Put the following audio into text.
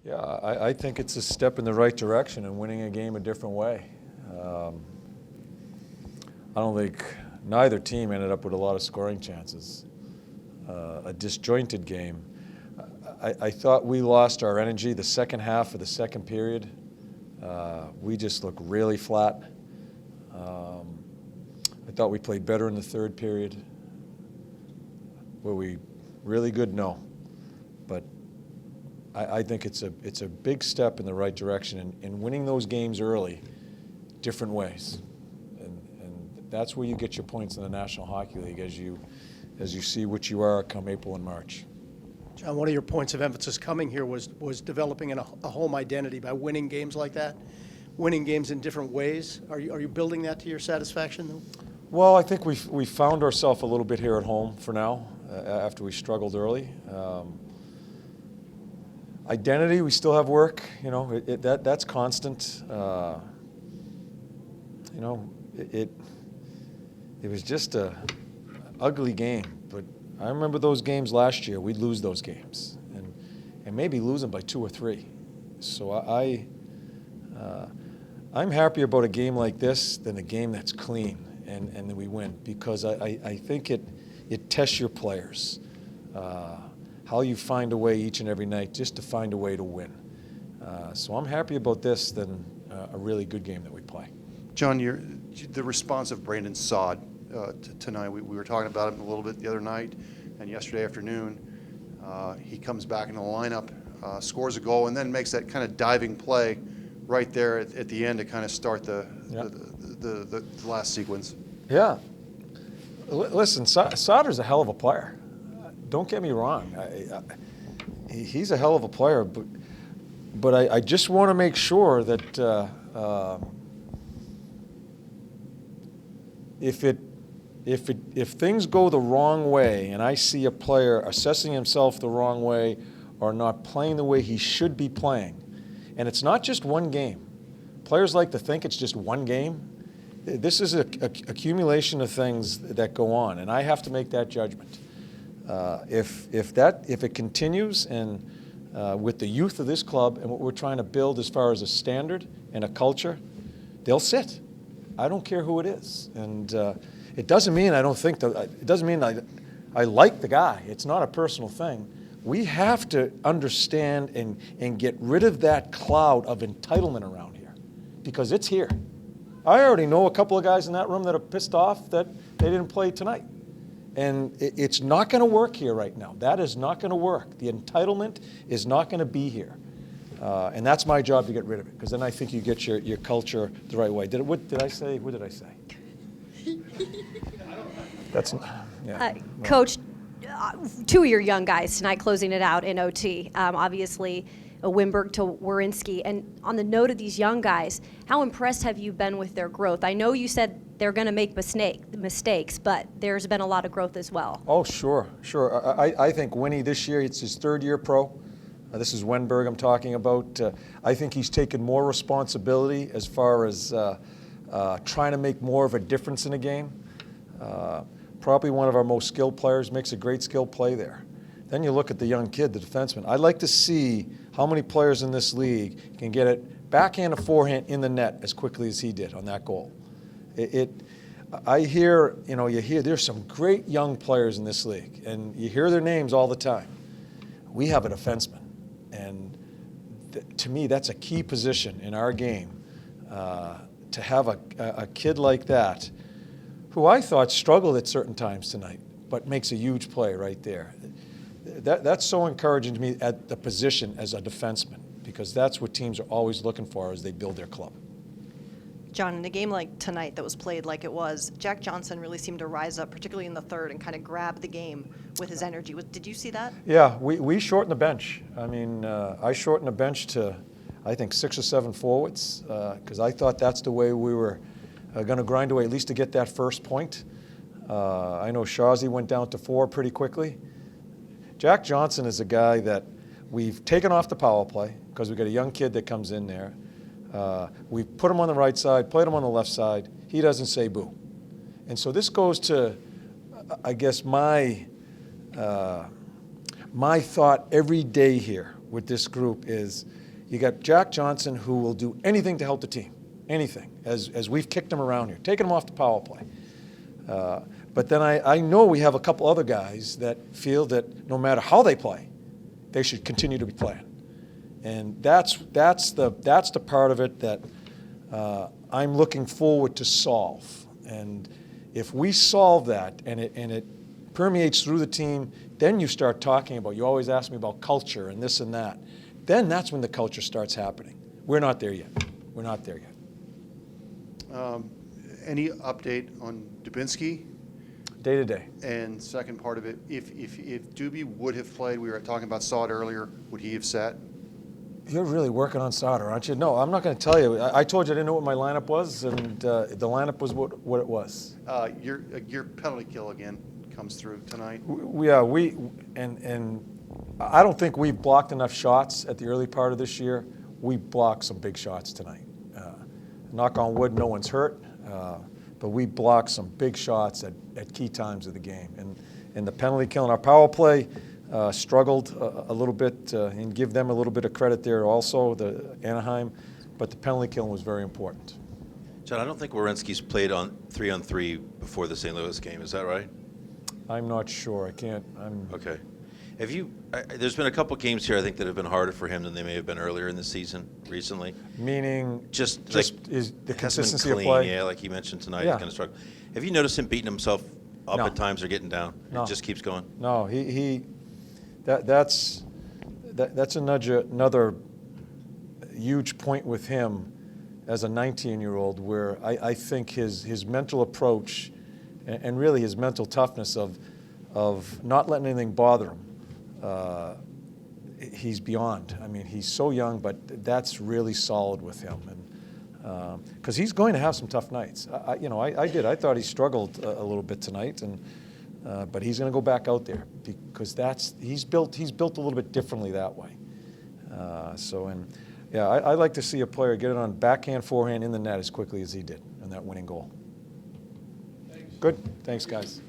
Yeah, I think it's a step in the right direction and winning a game a different way. I don't think neither team ended up with a lot of scoring chances. A disjointed game. I thought we lost our energy the second half of the second period. We just looked really flat. I thought we played better in the third period. Were we really good? No. But I think it's a big step in the right direction in winning those games early, different ways. And that's where you get your points in the National Hockey League as you see what you are come April and March. John, one of your points of emphasis coming here was developing a home identity by winning games like that, winning games in different ways. Are you building that to your satisfaction? Well, I think we found ourselves a little bit here at home for now after we struggled early. Identity, we still have work. You know, that's constant. You know, it was just a ugly game, but I remember those games last year. We'd lose those games, and maybe lose them by 2 or 3. So I'm happier about a game like this than a game that's clean and then we win, because I think it tests your players. How you find a way each and every night just to find a way to win. So I'm happy about this than a really good game that we play. John, the response of Brandon Saad tonight, we were talking about him a little bit the other night and yesterday afternoon. He comes back in the lineup, scores a goal, and then makes that kind of diving play right there at the end to kind of start the last sequence. Yeah. Listen, Sauter's a hell of a player. Don't get me wrong. He's a hell of a player, but I just want to make sure that if things go the wrong way and I see a player assessing himself the wrong way or not playing the way he should be playing, and it's not just one game. Players like to think it's just one game. This is an accumulation of things that go on, and I have to make that judgment. If it continues, and with the youth of this club and what we're trying to build as far as a standard and a culture, they'll sit. I don't care who it is, and it doesn't mean I don't think that. It doesn't mean I like the guy. It's not a personal thing. We have to understand and get rid of that cloud of entitlement around here, because it's here. I already know a couple of guys in that room that are pissed off that they didn't play tonight. And it's not going to work here right now. That is not going to work. The entitlement is not going to be here. And that's my job to get rid of it, because then I think you get your culture the right way. What did I say? That's, yeah. Coach, 2 of your young guys tonight closing it out in OT. Obviously, Wimberg to Werenski. And on the note of these young guys, how impressed have you been with their growth? I know you said they're going to make mistakes, but there's been a lot of growth as well. Oh, sure. I think Winnie this year, it's his 3rd year pro. This is Wenberg I'm talking about. I think he's taken more responsibility as far as trying to make more of a difference in a game. Probably one of our most skilled players, makes a great skill play there. Then you look at the young kid, the defenseman. I'd like to see how many players in this league can get it backhand or forehand in the net as quickly as he did on that goal. I hear, there's some great young players in this league, and you hear their names all the time. We have a defenseman, and to me, that's a key position in our game, to have a kid like that, who I thought struggled at certain times tonight, but makes a huge play right there. That's so encouraging to me at the position as a defenseman, because that's what teams are always looking for as they build their club. John, in a game like tonight that was played like it was, Jack Johnson really seemed to rise up, particularly in the third, and kind of grab the game with his energy. Did you see that? Yeah, we shortened the bench. I mean, I shortened the bench to, I think, 6 or 7 forwards, because I thought that's the way we were going to grind away, at least to get that first point. I know Shazi went down to 4 pretty quickly. Jack Johnson is a guy that we've taken off the power play, because we've got a young kid that comes in there. We put him on the right side, played him on the left side. He doesn't say boo. And so this goes to, I guess, my thought every day here with this group is you got Jack Johnson, who will do anything to help the team, anything, as we've kicked him around here, taking him off the power play. But then I know we have a couple other guys that feel that no matter how they play, they should continue to be playing. And that's the part of it that I'm looking forward to solve. And if we solve that and it permeates through the team, then you start talking about, you always ask me about culture and this and that. Then that's when the culture starts happening. We're not there yet. We're not there yet. Any update on Dubinsky? Day to day. And second part of it, if Doobie would have played, we were talking about Saad earlier, would he have sat? You're really working on Sauter, aren't you? No, I'm not going to tell you. I told you I didn't know what my lineup was, and the lineup was what it was. Your penalty kill again comes through tonight. And I don't think we've blocked enough shots at the early part of this year. We blocked some big shots tonight. Knock on wood, no one's hurt, but we blocked some big shots at key times of the game. And the penalty kill in our power play struggled a little bit, and give them a little bit of credit there also, the Anaheim, but the penalty kill was very important. John, I don't think Werenski's played on 3-on-3 before the St. Louis game. Is that right? I'm not sure. Okay. Have you? There's been a couple games here I think that have been harder for him than they may have been earlier in the season recently. Meaning just like is the hasn't consistency been of clean, play? Yeah, like you mentioned tonight, Yeah. he's going to struggle. Have you noticed him beating himself up No. at times or getting down? No. It just keeps going. No, that's another huge point with him as a 19-year-old, where I think his mental approach and really his mental toughness of not letting anything bother him, he's beyond. I mean, he's so young, but that's really solid with him, and because he's going to have some tough nights. I thought he struggled a little bit tonight, but he's going to go back out there because he's built a little bit differently that way. I like to see a player get it on backhand, forehand in the net as quickly as he did in that winning goal. Thanks. Good. Thanks, guys.